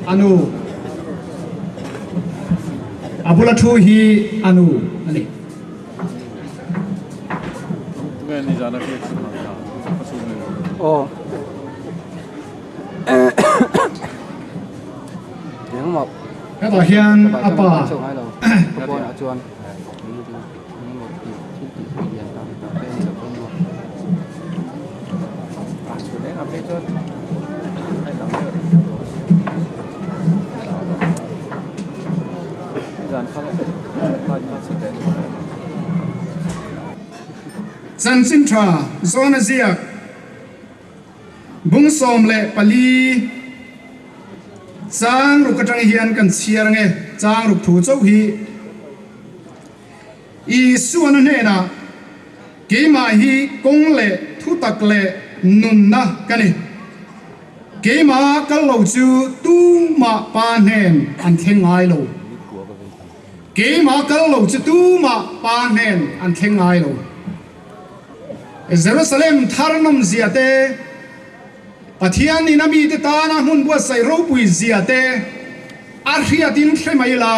anu abula thu hi anu ani oh tiếng một cái tòa hiền apa San Sintra zona ziak bung som le pali chang ru katang hian kan chiar nge chang ru thu chau hi I suan ne na ke ma hi kong le thu tak le nun na kani ke ma kal lo chu tu ma pa nen an thengai lo ke ma kal lo chu tu ma pa nen an thengai lo Jerusalem tharnam ziate pathian ni nami te ta na hun bua sai ro pui ziate arhiatin themaila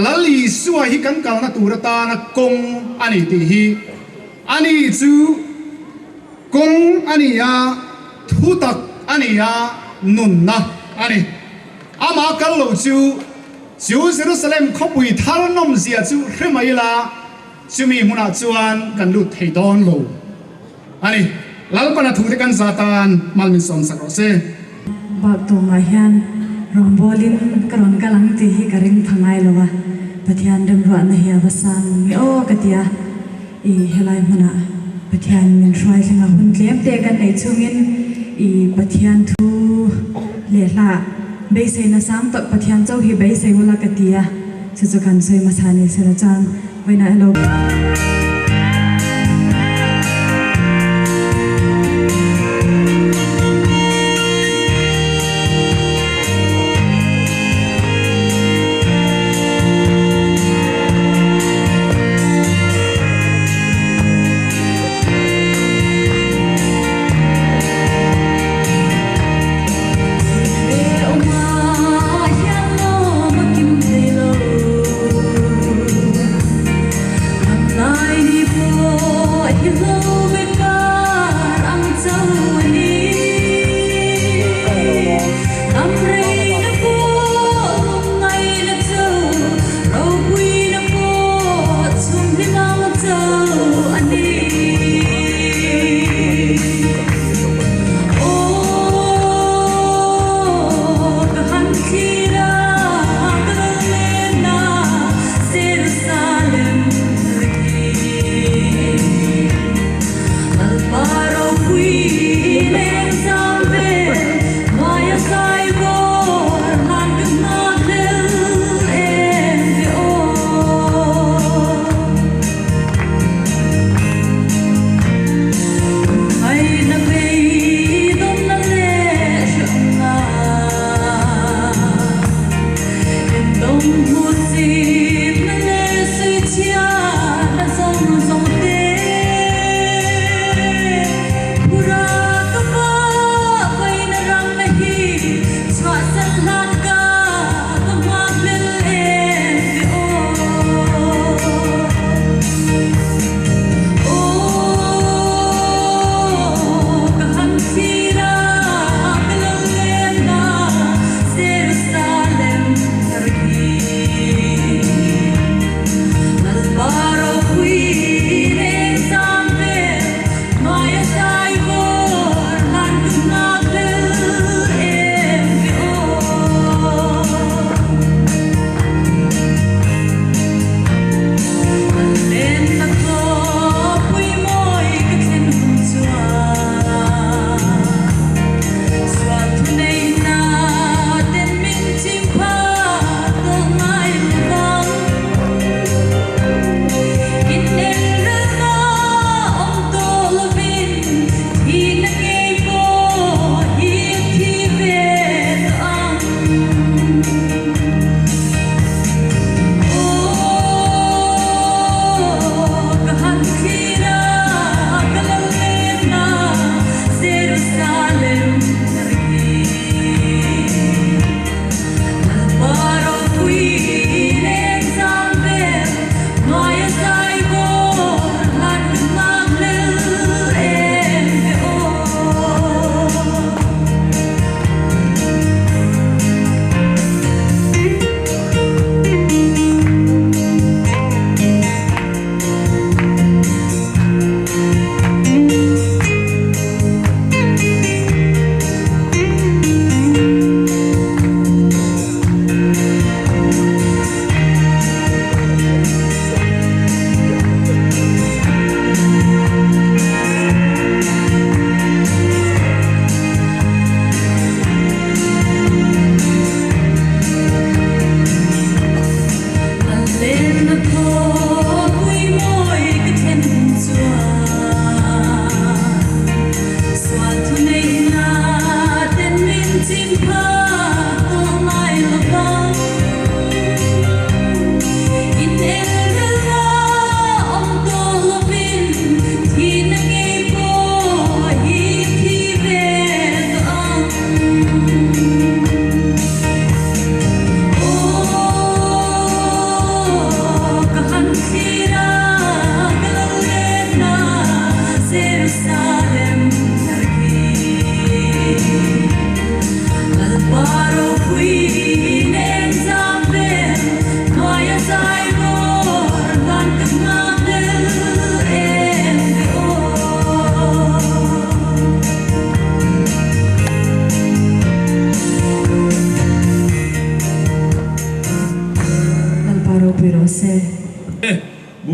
lali suwa hi kan kal na turata na kong ani ti hi ani chu kong ani ya thutak ani ya nun na ani ama kal lo chu Jerusalem khopui tharnam zia chu themaila chumi huna chuan kan lut thei don lo ani lalpana thute kan zatan malmin som sakrose Baktawng hian Rawngbawlin karon kalang ti hi karing thangai lowa pathian Lalruotna hi avasang mi o katia I helai huna pathian min roi thenga hun tlem te kan nei chungin I pathian thu le hla beisei na sam tok pathian chau hi beisei wala katia chu kan soi masani sera chan waina elo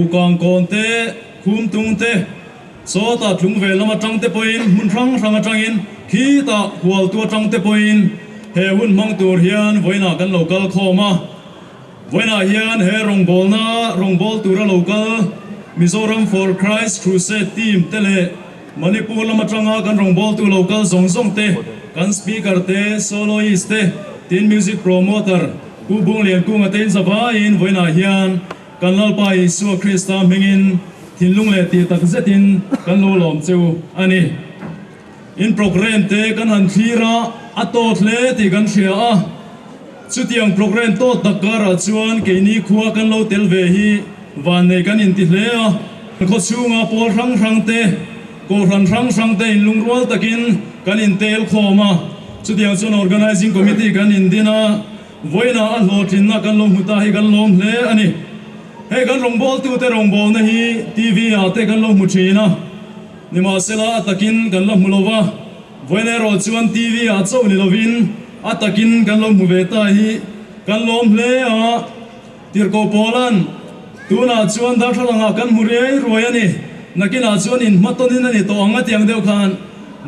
bukang kon te khum tung te so ta thung ve lama tang te poin mun rang rang atangin khi ta hual tu tang te poin he hun mang tur hian voina kan local khoma voina hian he rongbawlna tura local Mizoram for Christ Crusade team tele Manipur lama tanga kan rongbawlna tu local zong te kan speaker te soloist te tin music promoter pu bung lian ku ngaten zava in voina hian kan lalpa Isu Krista mengin thinlung le ti tak zetin kan lo lom cheu ani in program te kan han thira atot le ti kan thria a chutiang program to takara chuan ke ni khuwa kan lo tel ve hi van nei kan in ti hle a kho chunga pol rang te ko rang te in lungrual takin kan in tel khoma chutiang chuan organizing committee kan in dina voina a hlotin na kan lom huta hi kan lom hle ani he kan rongbawlna tu te rongbawlna hi TV a te kan lo mu thina nima sela atakin kan lo mulova voine ro chuan TV a chau ni lovin atakin kan lo mu ve ta hi kan lom hle a tirko polan tuna chuan da thalanga kan muriai roi ani nakina chuan in matonin ani to anga tiang deu khan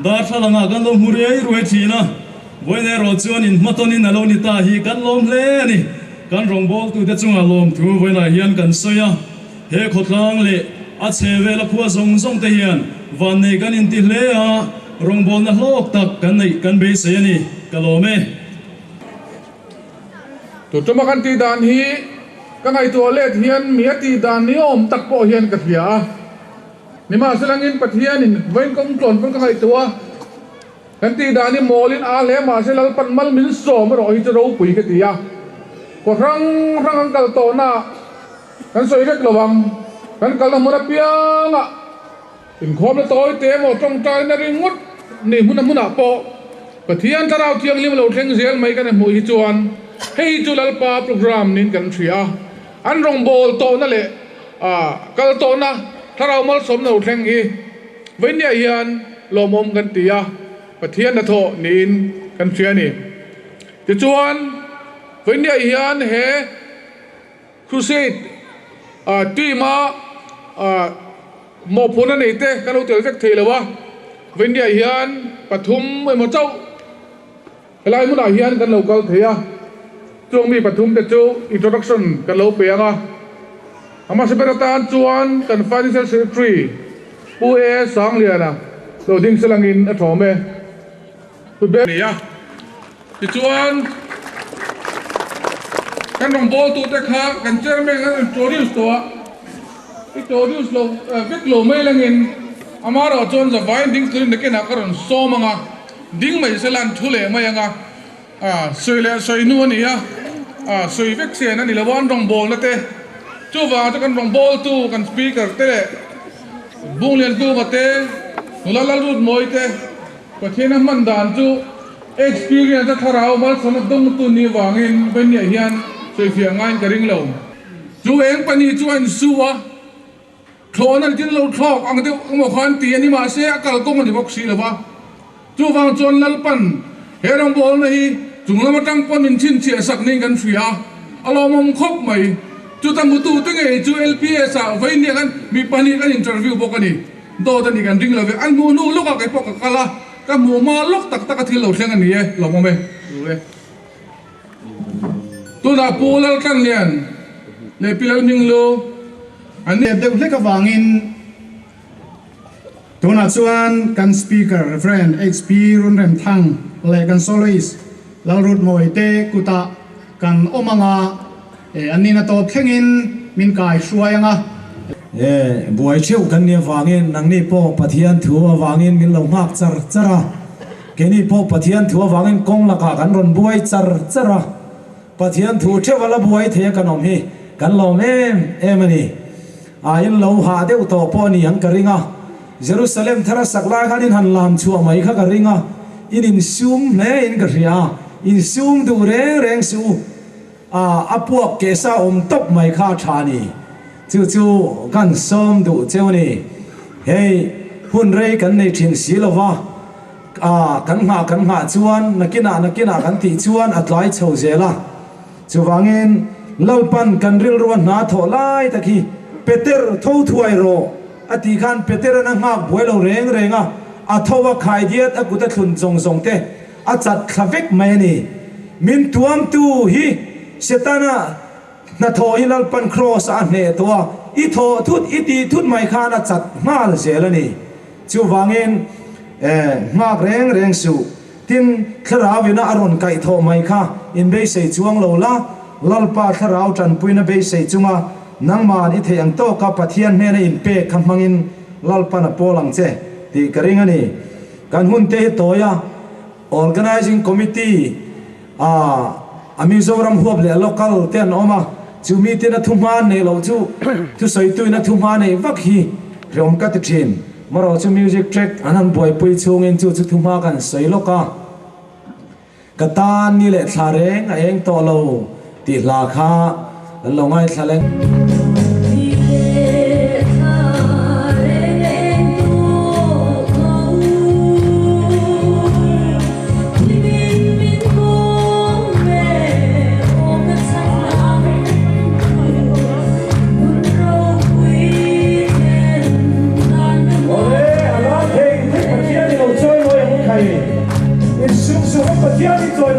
da thalanga kan lo muriai roi thina voine ro chuan in matonin alo ni ta hi kan lom hle ani kan rongbawlna tu te chunga lom thu voina hian kan soya he khotlang le a cheve la khuwa zong te hian van nei kan in ti hle a rongbawlna hlok tak kan nei kan be se ani kalome to tuma kan ti dan hi kan ai to let hian mi ti dan ni om tak po hian ka thia ni ma selangin pathian in vein kong tlon kan ai to kan ti dan ni molin a le ma selal pan mal min so ma ro hi ro pui ka tia ko rang kal to na kan soi vek lawang kan kal na mura pianga in khom la toy te mo tong tai na ringut ni huna po pathian tarau thiang lim lo thleng zel mai kan mu hi chuan hei chu lalpa program nin kan thria an rongbawlna to na le kal to na tarau mal som no thleng hi venia hian lomom kan tia pathian na tho nin kan thria ni ti chuan venia hian he crusade tima mo phuna nei te kan hotel vek theilawa venia hian pathum mo chau helai muna hian kan local theya chung mi pathum te chu introduction kan lo peanga ama seperatan chuan kan financial secretary pu e sang liana lo ding selangin a thome tu be ya ti chuan kan rongbawlna tu te kha kan chairman kan introduce lo vek lo mai langin amaro chon za vain ding tuin de ken akaron so manga ding mai selan thule mai anga soile soinu ni ya soi vek se na ni lawan rongbawlna te chu wa ta kan rongbawlna tu kan speaker te bung lian tu ka te Lalruotmawi te pathina man dan chu experience ta tharau mal son dong tu ni wangin benya hian soi fia ngai ka ring lo chu eng pani chuan suwa thon an tin lo thlok ang de mo khan ti ani ma se akal ko ni bok si lawa chu wang chon lalpan he rongbawlna hi chunglama tang pon min chin chi sak ning kan fia alomom khop mai chu tam tu te nge chu LPS a vai ni kan mi pani kan interview bokani do ta ni kan ring lo ve an nu lo ka kai pok kala ka mu ma lok tak tak thil lo thleng ani e lo mo me le tu na pulal kan lian le pilal ming lo ani de hleka wangin tuna chuan kan speaker reverend XP run rem thang le kan soloist Lalruotmawi te kuta kan omanga anina to thlengin min kai hruaianga buai cheu kan ni wangin nang ni po pathian thuwa wangin min lo ngak chara ke ni po pathian thuwa wangin kong la ka kan ron buai chara pathian thu thewala buai the kan om hi kan lo em ani in lo ha deu to po ni ang karinga Jerusalem thara sakla khanin han lam chu mai kha karinga in sum ne in ka ria in sum du reng su apuak ke sa top mai kha thani chu kan som du cheu ni hey hun rei kan nei thin si lova kan nga chuan nakina kan ti chuan atlai chho zela chu wangin lalpan kan ril ruan na tho lai taki Peter thâu thuai ro ati khan Peter na ngak boilo reng renga a thowa khai diat a kuta thun jong jong te a chat khavek mai ni min tuam tu hi setana na tho hilal pan cross a ne to I tho thut iti thut mai khan a chat mal zelani chu wangin ngak reng reng su tin tharawina aron kai tho mai kha in be sei chuang lo la lalpa tharau tran puina be sei chunga nangman I thei ang to ka pathian ne na in pe khamangin lalpa na polang che ti karinga ni kan hun te toya organizing committee Mizoram huab le local ten oma chu mi te na thuman ne lo chu thu soi tu na thuman ne vak hi rom ka ti thin maro chu music track anan boy pui chung in chu thuma kan soi loka katan ni le thareng a eng to lo ti la kha lo ngai thaleng Joy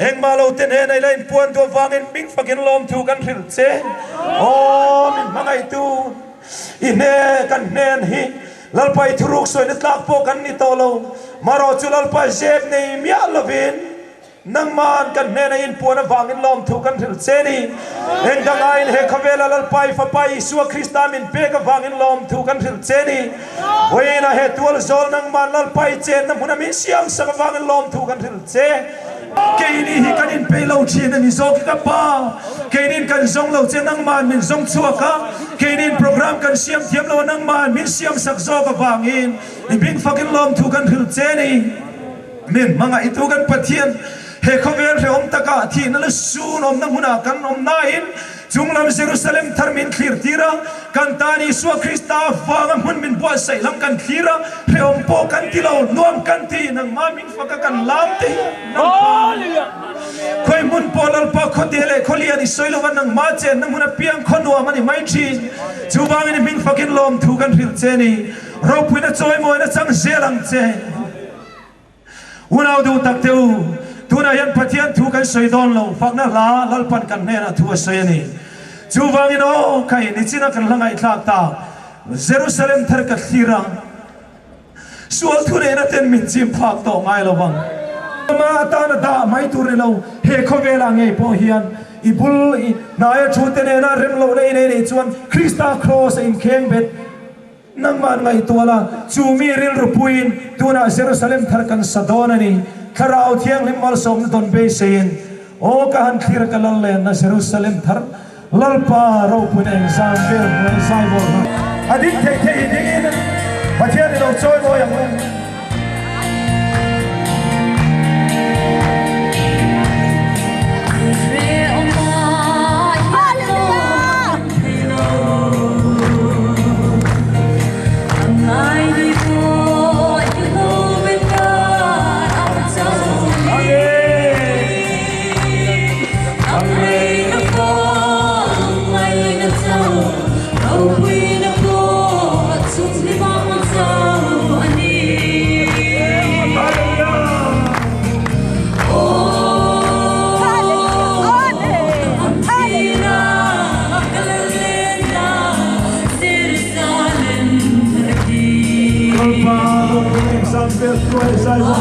Eng malo ten he nai lain puan to wangin bing fakin lom thu kan thil che o min mangai tu ine kan nen hi lalpai thuruk soi ni tlak po kan ni tolo maro chu lalpai jeb nei mia lovin nang man kan nen in puan wangin lom thu kan thil che ni eng dangain he khavela lalpai fa pai su krista min pe ka wangin lom thu kan thil che ni oina he tual zol nang man lalpai chen nam huna mi siam sa wangin lom thu kan thil che Kaini hi kanin pe lo chi na ni zok ka pa kainin kan zong lo chen nang man min zong chua ka kainin program kan siam thiam lo nang man min siam sak zo ka wangin in bing fucking lom thu kan thil che ni min manga itu kan pathian he khovel re om taka thi na su nom nang huna kan om nain junglam Jerusalem tharmin clear tira kan tani su krista wangam hun min bua sai lam kan khira re om po kan tilo nuam kan ti nang ma min faka kan lam ti khoi mun polal pa khotele kholia ni soilo wan nang ma chen nang huna piang khonua mani mai thi chuwang ni min fakin lom thu kan ril che ni ro puina choi moi na chang zelang che unau du tak teu tuna yan pathian thu kan soidon lo fakna la lalpan kan ne na thu soi ni chuwang ino kai ni china kan langai thak ta Jerusalem thar ka thira sual thu ne na ten min chim phak to ngai lo bang ma ta na da mai tu re lo he khovela nge po hian ibul na ya chute ne na rem lo nei nei chuan krista cross in kheng bet nang man ngai tuala chumi ril rupuin tuna Jerusalem thar kan sadon ani kharau thiang limal som don be sein o ka han khir ka lal le na Jerusalem thar lalpa ro pun eng sam ber na sai bo adik the the ding in pathian lo choi mo yang champion tuai sai mo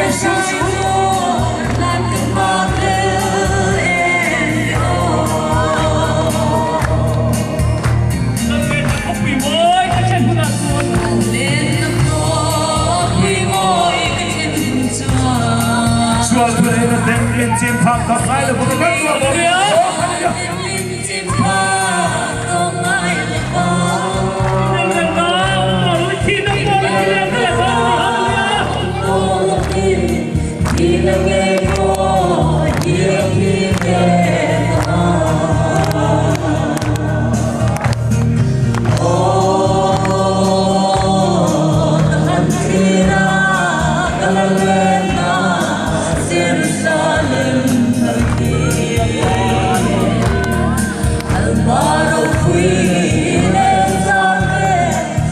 Hãy subscribe cho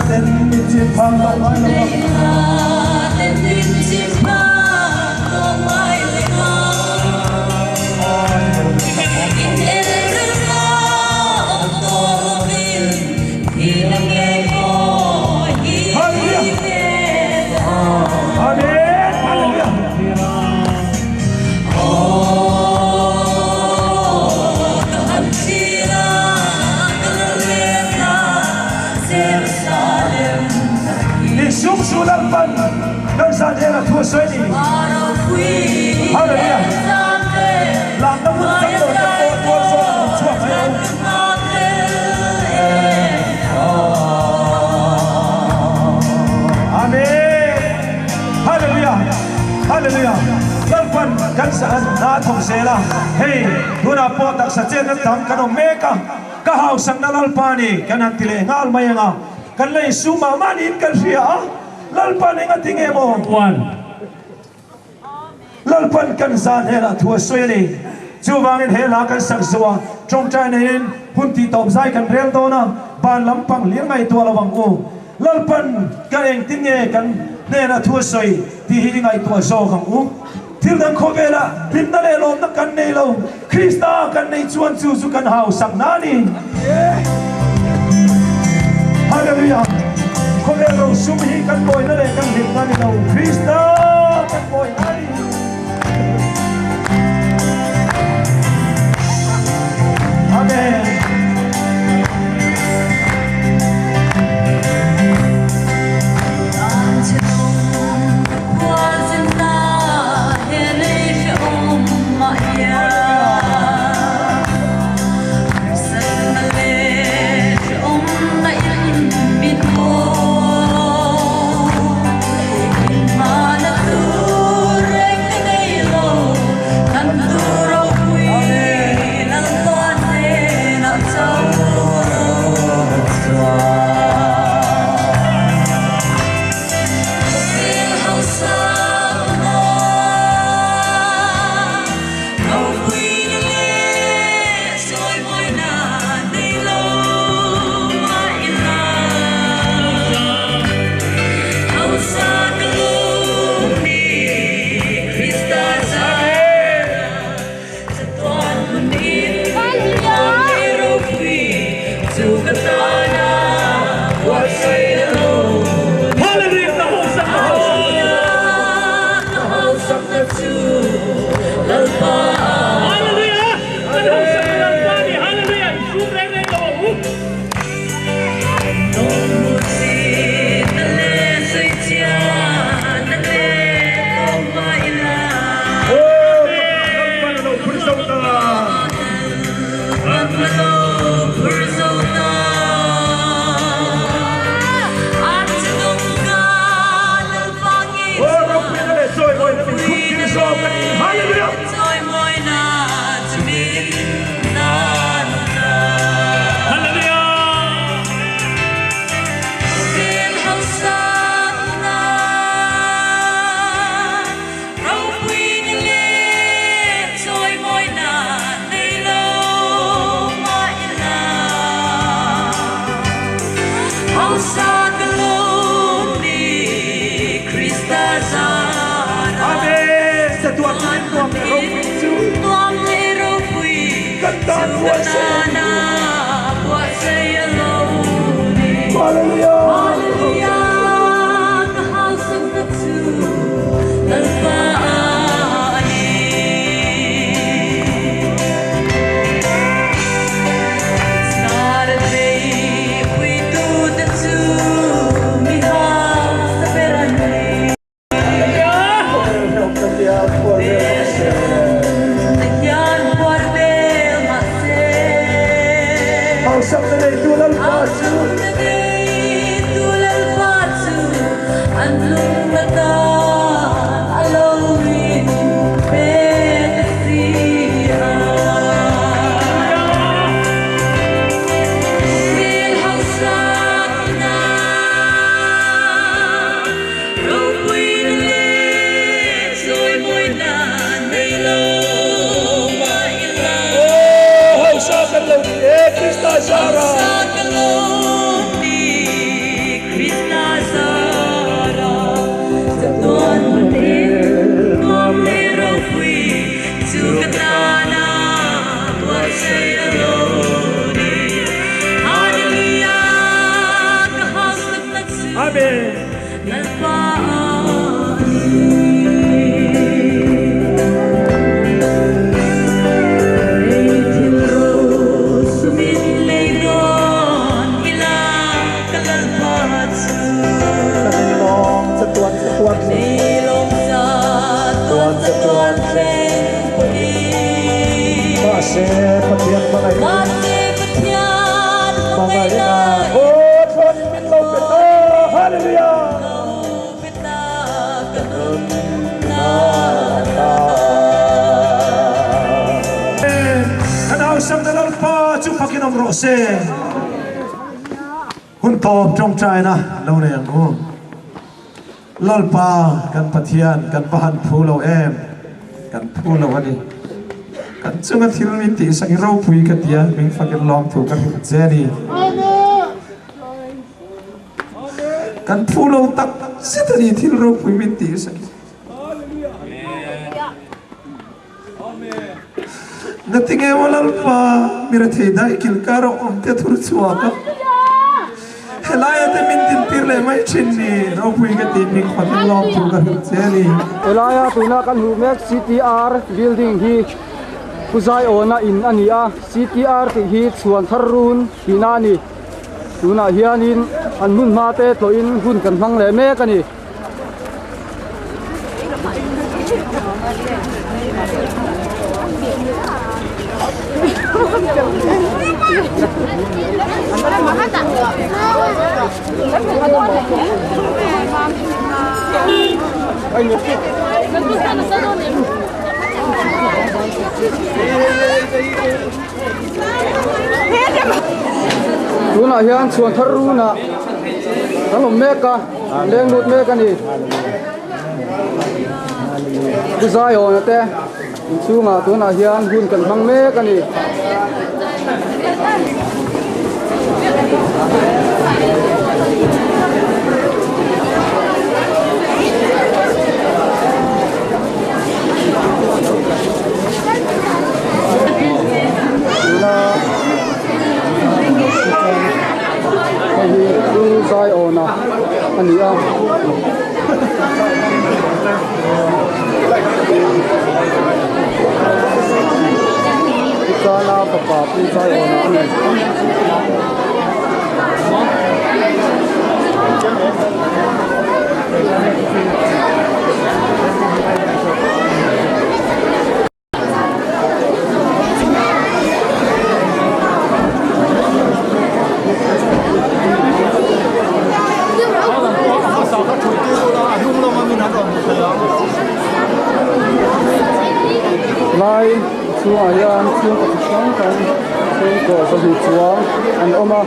kênh Ghiền Mì Gõ để không bỏ lalpan kan zan hela thua soili chuwangin hela kan sakzuwa tongchai nen hunti top zai kan rel dona ban lampang liangai to lawang u lalpan kan eng tinge kan nena thua soi ti hi ngai to zo khang u thil dan khobela pinna le lom na kan nei lo krista kan nei chuan chu chu kan hau sak na ni hallelujah khobela sum hi kan boy na le kan hit na ni lo krista kan boy na ni amen Hãy subscribe hun tôm trong trai na lâu này anh cô lal pa kan pathian kan pahan phu lo em kan phu lo ani kan chunga thil min ti sang ro pui ka tia min fakin lom thu kan jeni kan phu lo tak sitani thil ro pui min ti sang nating e walal pa mira theda ikil karo om te thur chuaka helaya te min tin pirle mai chinni ro pui ka ti min fakin lom thu kan jeni Elaya tuna kan humek CTR building hi puzai ona in ania CTR ti hi Chhuanthar run hinani tuna hianin an mun mate to in hun kan hmang le me kani tuna hian Chhuanthar runa kalom meka leng lut meka ni puzai ona te chunga tuna hian hun kan hmang meka ni puzai ona ania Ikana papa puzai ona ania lai chu ayan chu chuang kan sen ko so hi chuang an oma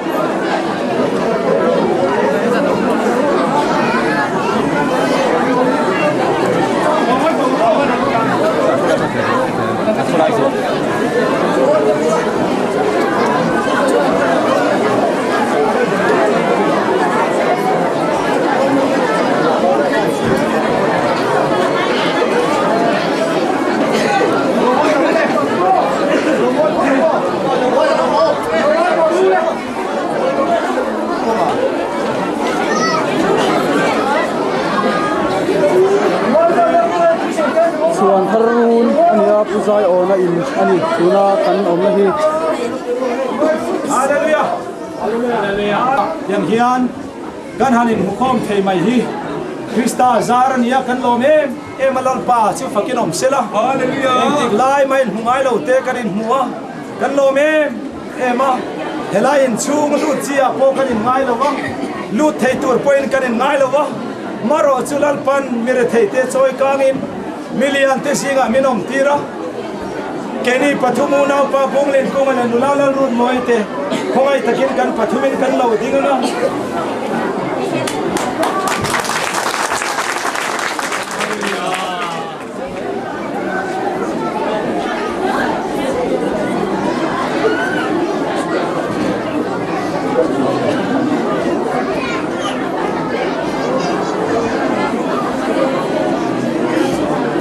Chhuanthar run ania puzai ona in ani tuna kan omna hi Hallelujah yan hian kan hanin hukom thei mai hi Krista zar nia kan lom em malal pa chu fakin om sela hallelujah en tik lai mai hungai lo te kan in huwa kan lom ema helai in chung lut chia po kan in ngai lo wa lut thei tur point kan in ngai lo wa maro chulal pan mire thei te choi kangin million te singa minom tira keni pathumu nau pa bonglen kongan nulala rut moite khongai takin kan pathumin kan lo dinguna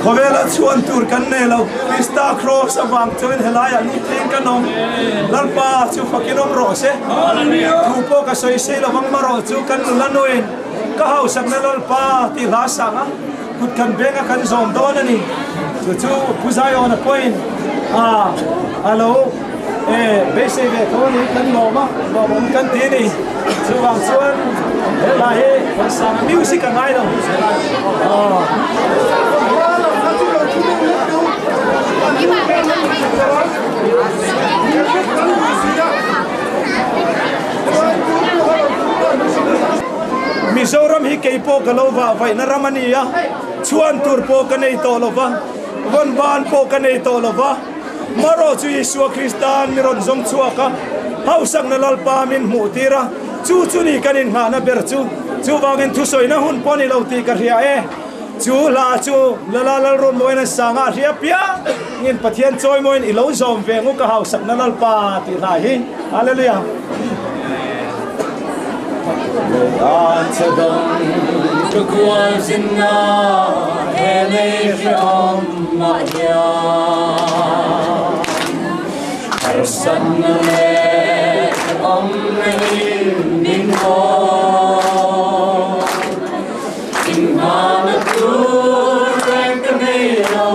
Kovela Chhuanthar kan nelo Krista cross awang chuin helaya lu thing kanom lalpa chu fakinom rose thupo ka soi sei lawang maro chu kan lanoin ka hausak na lalpa ti rasanga kut kan benga kan zom don ani chu puzai on a point hello base ve thoni kan loma lomon kan ti ni chuwang chuan helai sang music ka ngai lo Mizoram hi keipo kalova vai naramania Chhuanthar po kanei tolova Rawngbawlna po kanei tolova maro chu Yeshua Kristan miron zong chuaka hausak na lalpa min mutira chu ni kanin ngana berchu chu wangin thu soina hun poni lauti ka ria chu la chu lalal Rawngbawlna sanga ria pia ngin pathian choi moin ilo zom vengu ka hausak na lalpa ti na hi hallelujah Antadam Tukwazinna Elefam Maya Arsanale Omrehim Ninho Imanatur Renkanelo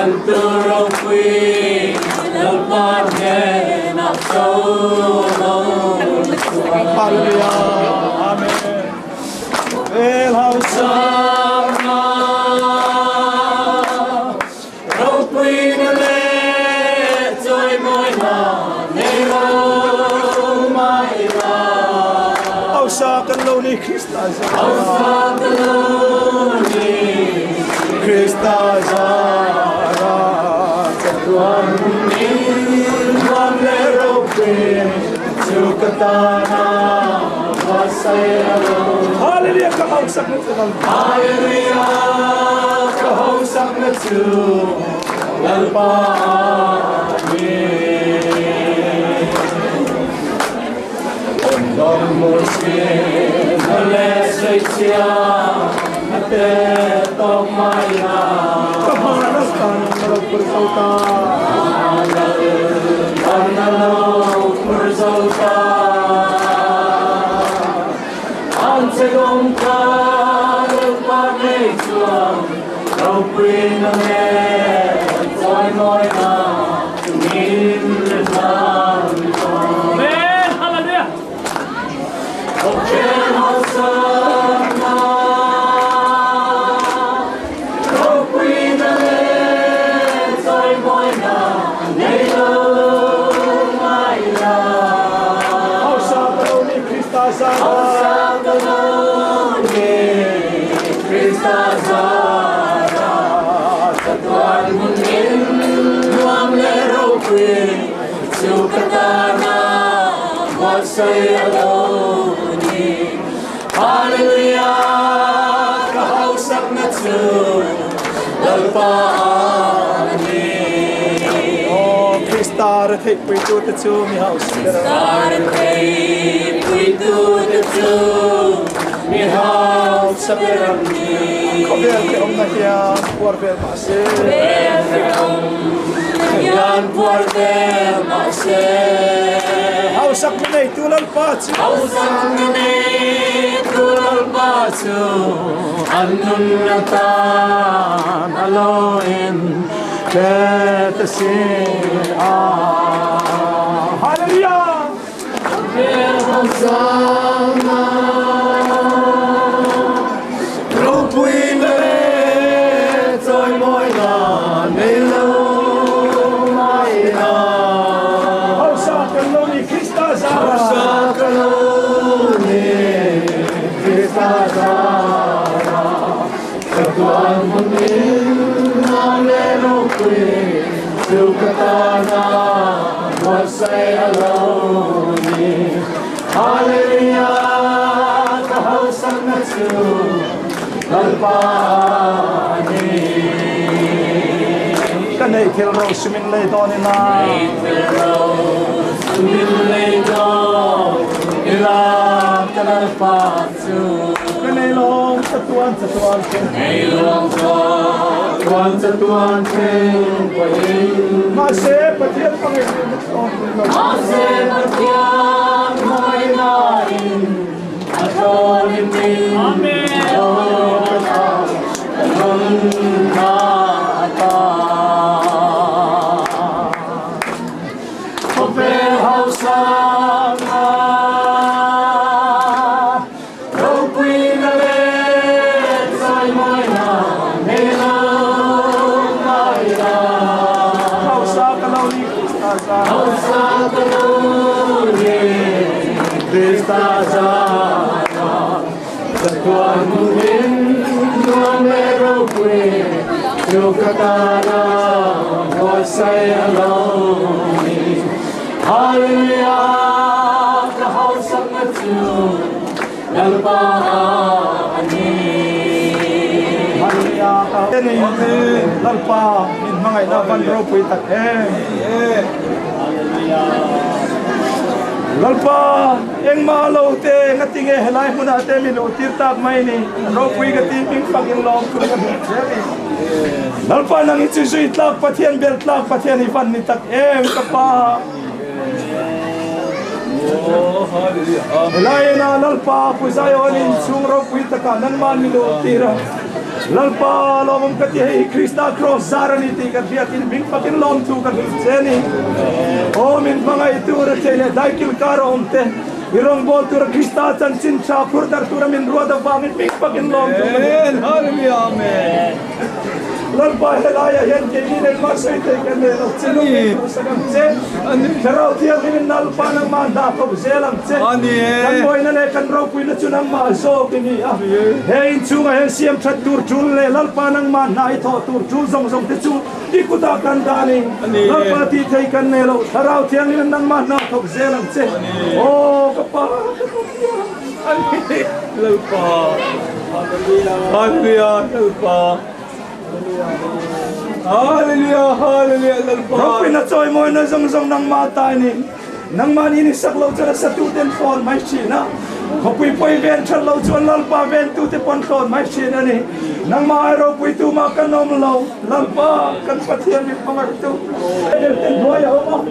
Anturokwi Lalpadhe Napsolo hallelujah amen el hausana Ropwinale Toy Moina Nero Maila hausakan lo ni Krista Ausakaloni Krista zara Tuan Leropin Sukatana Vasayalo hallelujah ka hausak na tu Hallelujah Kahausak na tu Lalpani Ondong muslim Malesay siya Ate Tomaya kamanas kan maragpursauta Panalo Purzauta Ang segong Lalpanichuang Ropwinale Toy Moina Tumim Letan Amen Hallelujah Okay Hosanna Ropwinale Toy Moina Sukatana Wasay alone Hallelujah Kahausak na tsu Lalpaani Oh Krista Rathik Puitu Tatsu Mi House Rathik Puitu Tatsu Mi House Sa Piramni Kober ke Om Nahiyan Puarbel Mase Yan Puarbel Mase Hausak Minay Tulal Patsu Hausak Minay Tulal Patsu Anun Natan Aloin Ketasin Hallelujah Hosanna Ropuin le Toy Moina Nilo Maina Hausak Kaloni Krista Zara Hausak Kaloni Krista Zara Katuan Munin Ropuin Sukatana Wasay alone Hallelujah Kahausak na tsu Lalpaani Kanay Kilro Sumin Lay Donina Sumin lay don Ilang kalalpatsu Kanay Long Tatuan Ilong Tuan Payin Mase Patiyan Panginoon Mase Patiyan Mo'y nain Atonin din Amen Kopel Hausana Ropuin na let Say mo'y na Nilong Maina Hausak Kaloni Krista Zara Hausak Kaloni Krista Zara Katuan Munin Nuan Meropuin Sukatana Wasay alone Hallelujah Kahausak na tsu Lalpaani Hallelujah Kanay Lalpa Min mga inaban Ropo Itak Lalpa Eng malaw te Ngatinge helay mo na te Milo tirtak may ni Ropo Igatiming Pagilong Lalpa nang itsusuit lak Patiyan bertlak Patiyan ipan nitak Kapa Helay na lalpa Pusayonin Sung Ropo Itaka Nanman Milo tira Lalpa lomong katihay Krista Cross Zara niti Katiyatin Bing pakin lom tu Katiseni O min mga itura Tene Daikil karo omte Irong bol tura Krista Chan Chin Chapur Dar tura min ruada Bangin Bing pakin lom tu Hallelujah Amen Lalpa helaya yan Kinin masoy te kanelo Sinong sagam tse Karaw tiyang min lalpa ng mandatog Zelang tse Kanboy na kan Ropo ina tsunang maaso Kini Hey tsunga hen siyam chat turjul le Lalpa ng man na ito turjul Zong zong tsu Ikutakan dani Lalpa titay kanelo Karaw tiyang min ng mandatog Zelang tse Oh kapa Lalpa Hallelujah Lalpa Hallelujah, hallelujah, lalpa. Ropo pinatsoy mo na zong-zong ng mata ni. Nang maninisaklaw sa 2-4, may China. Kapoy-poy venture law chuan lalpa 2-4, may China ni. Nang maaraw po ito makanomlaw, lalpa, kan patiyan mi pangarto. Doya mo.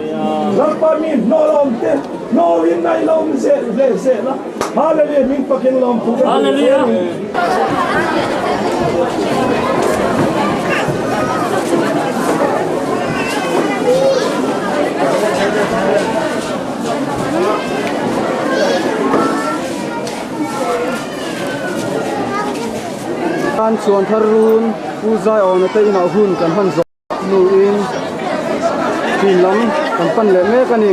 Lalpa min, no lomte, no hinay lom zela. Hallelujah, min pakinlom po. Hallelujah. Kan Chhuanthar run Puzai on te ina hun kan han zo nu in Pinlam kan pan le me kani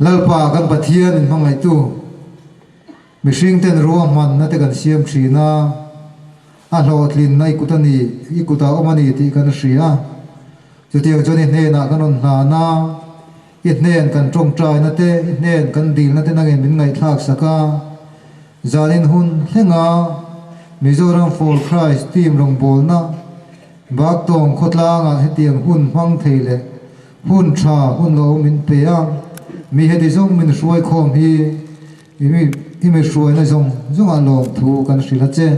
lalpa kan pathian in mangai tu mishing ten ruwa man na te kan siam thina a hlotlin na ikuta omani ti kan hria chutiang choni hne na kan on hna na i hnen kan tong trai na te i hnen kan dil na te nangin min ngai thak saka zanin hun hlenga Mizoram for Christ team Rawngbawlna Baktawng khotlanga hetiang hun hmang theile hun tha hun lo min peya mi heti zong min hruai khom hi imi hruai na zong a lom thu kan hrila che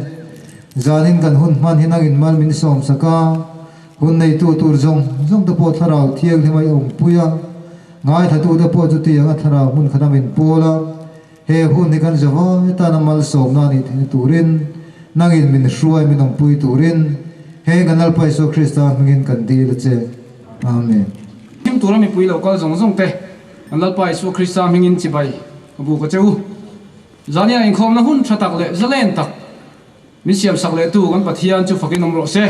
zanin kan hun man hinangin mal min som saka hun nei tu tur zong te po tharau thiang himai ong puya ngai thatu te po chu tiang a tharau hun khanamin pola he hun ni kan zawa ta na mal som na ni turin nangin min hruai min ong pui turin he ganal paiso Krista mingin kan di le che amen tim tura mi pui lo kal zong te ganal paiso Krista mingin chi bai bu ko cheu zania in khom na hun thatak le zalen tak mi siam sak le tu kan pathian chu fakin nom ro se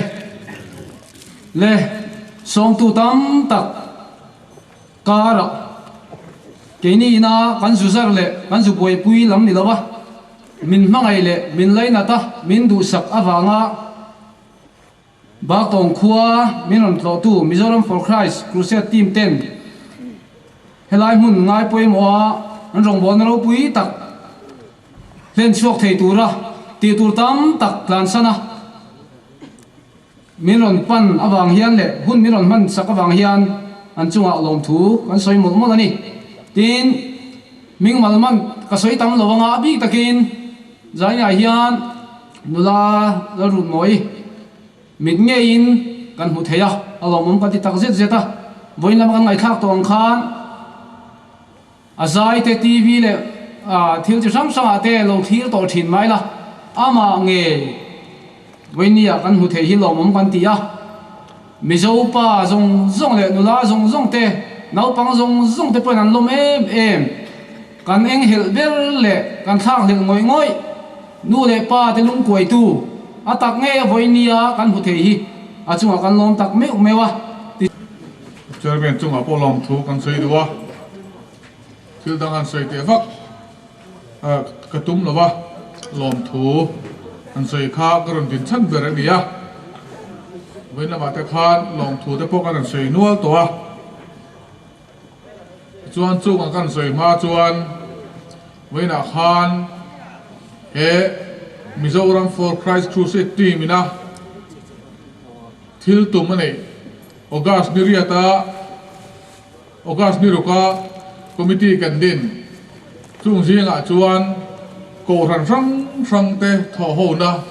le som tu tam tak kara keini na kan su sar le kan su poi pui lam ni lawa min mangai le min laina ta min du sak awanga Baktawng khua min on tlo tu Mizoram for Christ crusade team 10 helai mun ngai poi mo an Rawngbawlna ro pui tak len chuak thei tura ti tur tam tak tlan sana min on pan awang hian le hun min on man sak awang hian an chunga lom thu kan soi mol mol ani tin ming malman ka soi tam lowanga abi takin zaya hian nula Lalruotmawi mit nge in kan hu theya alomum kan ti tak zeta voinlam kan ngai khak tong khan azai te tv le thil chi sam sang ate lo thil to thin mai la ama nge voinia kan hu the hi lomum kan ti ya mizo pa zong le nula zong te nau pang zong te pon an lom em kan eng hel ber le kan thang le ngoi nu le pa te lung koi tu atak nge voinia kan hu thei hi achunga kan lom tak mewa chairman chunga po lom thu kan sei duwa thil dang an sei te vak katum lawa lom thu an sei kha karon din chan ber ania voina ma te khan lom thu te po kan sei nual to a chuan chunga kan sei ma chuan voina khan he Mizoram for Christ crusade team ina thil tumani August niruka committee kan din chung jinga chuan ko ran rang te tho ho na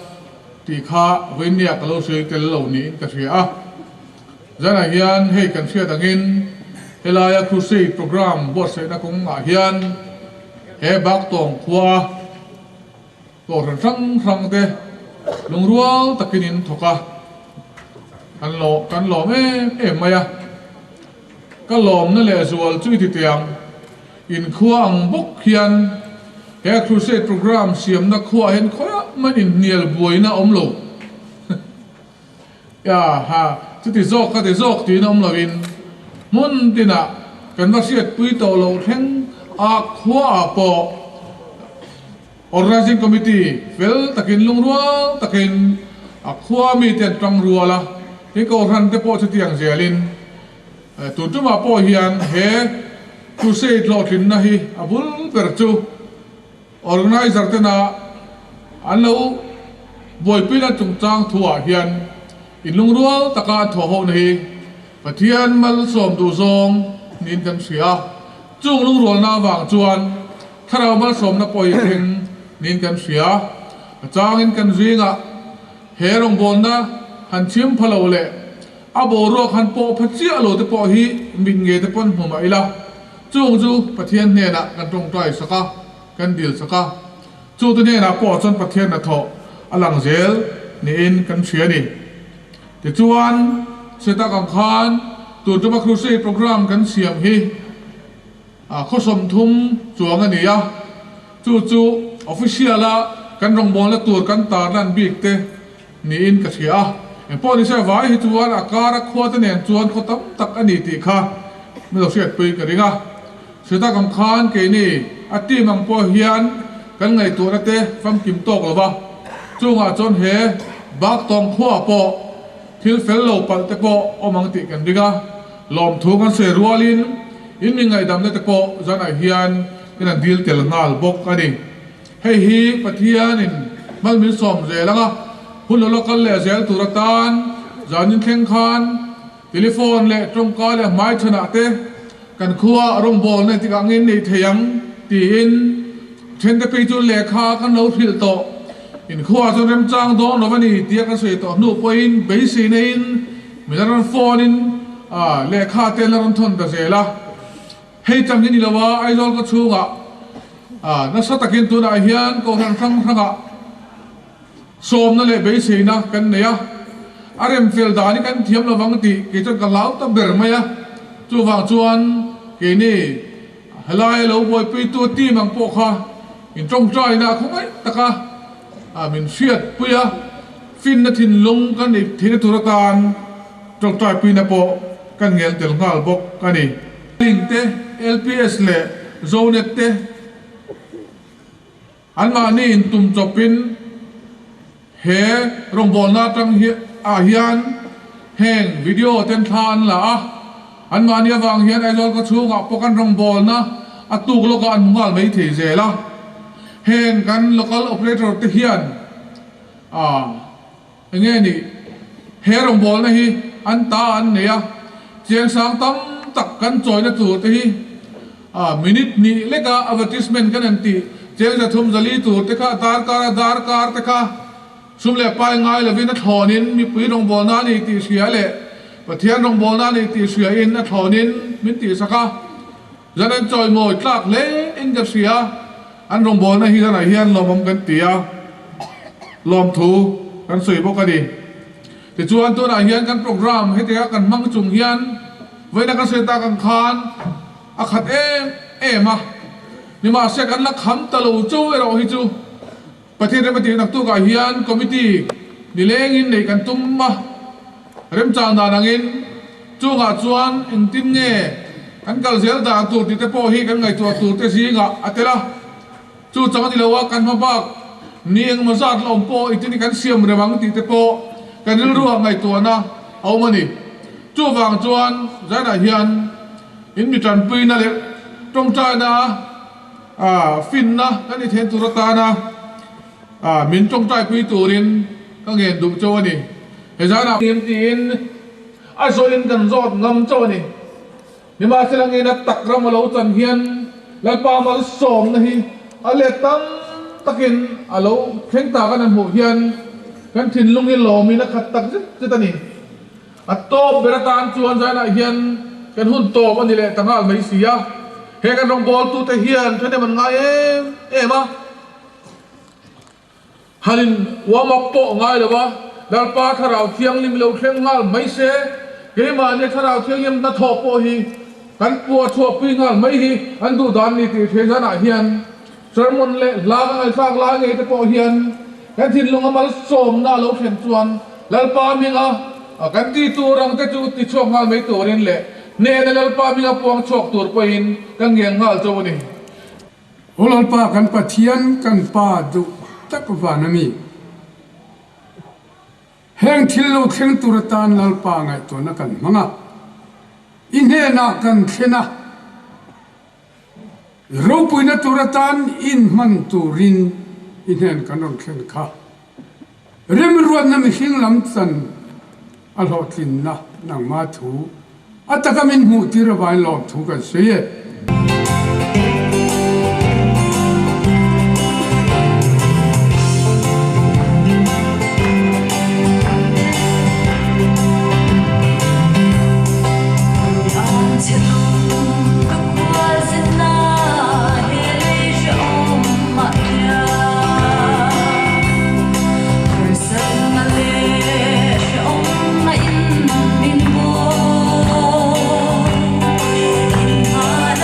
ti kha venia kalo sei tel lo ni ka thia zana hian hei kan thia dangin helaya crusade program bot sei na kong a hian he Baktawng khua ko rang te lungrual takinin thoka kan lo em maya ka lom na le zual chui ti tiang in khua ang bok hian he crusade program siam na khua hen khoya man in nial buaina omlo ya ha chuti zok ka te zok ti na omlovin mun tina kan va siat pui to lo theng a khua po organizing committee fel takin lungrual takin akhua mi ten tang ruala hi ko ran te po chutiang zelin tutuma po hian he crusade lo thin na hi abul perchu organizer te na anlo boipina chungchang thua hian in lungrual taka tho ho na hi pathian mal som du zong nin kan sia chung lungrual na wang chuan tharau mal som na poi thing nin kan sia changin kan ringa he Rawngbawlna han chim phalo le abo ro han po phachia lo te po hi min nge te pon huma ila chung chu pathian ne na kan tong trai saka kan dil saka chu te ne na po chon pathian na tho alang zel ni in kan sia ni te chuan seta kan khan tur tu crusade program kan siam hi khosom thum chuang ani ya chu official la kan Rawngbawlna tur kan tar lan bik te ni in ka thia poni se vai hi chuan akara khwa te nen chuan khotam tak ani ti kha mi lo siat pui ka ringa sita kam khan ke ni ati mang po hian kan ngai tu na te fam kim tok lova chunga chon he Baktawng khua po thil fel lo pal te po omang ti kan diga lom thu kan se rualin in mi ngai dam te po zana hian kan dil tel ngal bok ani hei hi pathian in mal min som je langa hun lo kal le zel turatan zanin theng khan telephone le tongka le mai thana te kan khua Rawngbawlna ti angin nei theyang ti in then te pe chu le kha kan lo thil to in khua chu rem chang do no bani tia kan sei to nu poin be si nein milaran phone in le kha te la ron thon da zela hei chang ni lawa ai lol ko chunga na sa takin tu na hian ko ran thang thanga som na le be si na kan ne ya arem fel da ni kan thiam lo wang ti ke chon ka lau ta ber maya chu wang chuan ke ni halai lo boy pi tu ti mang po kha in trong trai na khomai taka min fiat puya fin na thin lung kan ni thina turatan trong trai pi na po kan ngel tel ngal bok kan ni link te LPS le zonet te an ma ni in tum chopin he Rawngbawlna tang hi hian heng video ten than la an ma ni awang hian ai zol ka chunga pokan Rawngbawlna atuk lo ka an ngal mai thei zela heng kan local operator te hian nge ni he Rawngbawlna hi an ta an ne ya chiang sang tam tak kan choi na tu te hi minute ni leka advertisement kan an ti chiang za thum zali tu te kha dar kar te kha sum le pai ngai le vin a thonin mi pui Rawngbawlna ni ti sia le pathian Rawngbawlna ni ti sia in a thonin min ti saka zanan choi moi tlak le in ga sia an Rawngbawlna hi na hian lomam kan tia lom thu kan soi bo ka ni ti chuan tu na hian kan program he te kan mang chung hian voina kan se ta kan khan a khat ma ni ma se kan la kham ta lo chu ero hi chu pathian remati nak tu ka hian committee ni leng in nei kan tum ma rem chang da nangin chunga chuan in tin nge kan kal zel da tu ti te po hi kan ngai tu te si nga atela chu chang ni lawa kan ma bak nieng ma zat lom po itini kan siam rewang ti te po kan ru ngai tu na au mani chu wang chuan zana hian in mi tran pui na le tong cha na fin na kan ni then tu ta na min trong trai pui turin ka ngen dum cho ni he zana tim tin a zoin kan zot ngam cho ni ni ma selang ina takram lo chan hian lalpa mal som na hi ale tam takin alo kheng ta kan mu hian kan thin lung hi lo mi na khat tak je ta ni atto beratan chuan zana hian kan hun to ani le tangal mai sia he kan Rawngbawlna tu te hian thane man ngai ema halin wamak po ngai lawa lalpa tharau thiang lim lo thleng ngal mai se ke ma ne tharau thiang lim na tho po hi kan pu tho pi ngal mai hi an du dan ni ti the jana hian sermon le la ngai phak la ngai te po hian kan thin lung amal som na lo thleng chuan lalpa minga kan ti tu rang te chu ti chok ngal mai turin le ne na lalpa minga puang chok tur po in kan ngiang ngal cho ni lalpa kan pathian kan pa du tak vana mi heng thillo theng turatan lalpa ngai to na kan manga inhe na kan thena ropuina turatan in man turin inhen kanon thlen kha rem ruat na mi hing lam chan alhotlin na nang ma thu atakamin hu tirawai lom thu kan seye Hãy subscribe cho kênh Ghiền Mì Gõ để không bỏ lỡ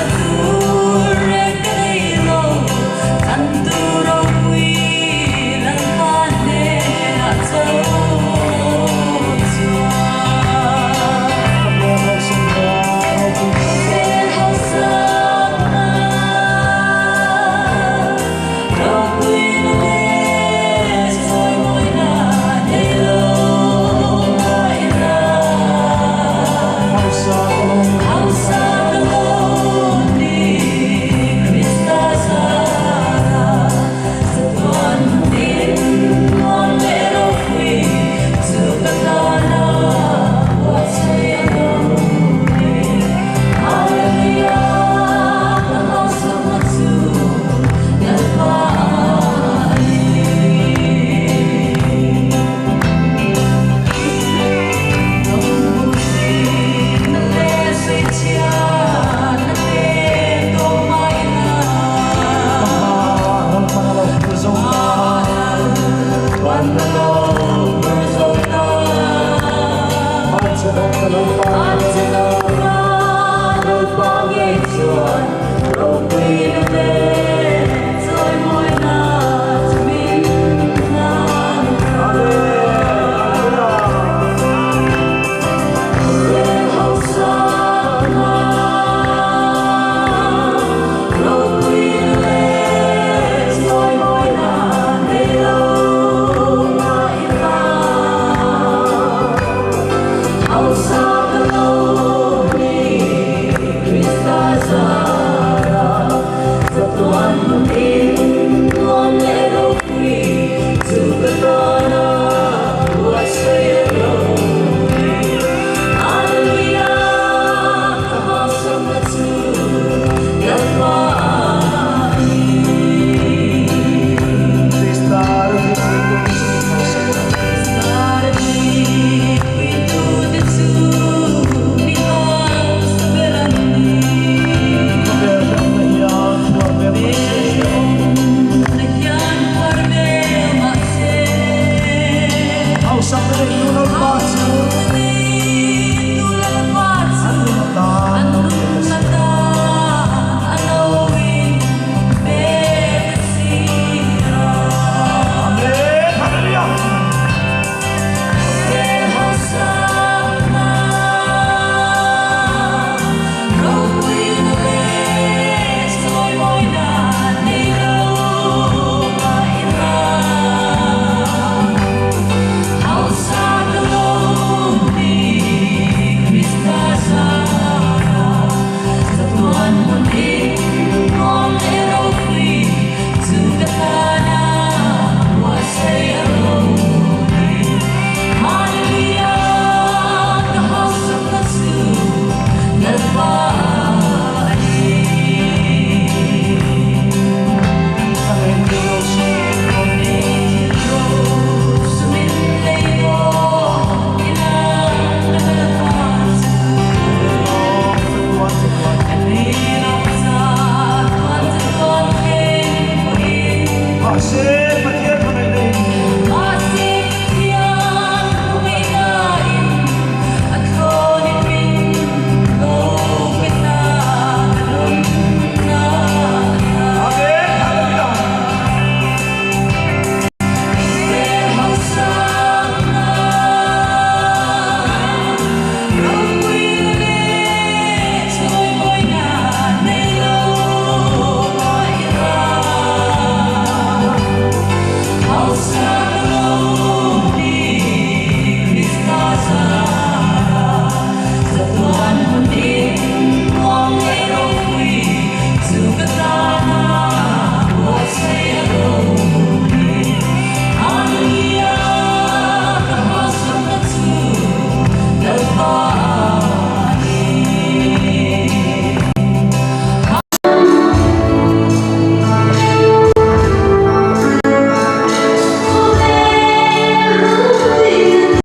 Something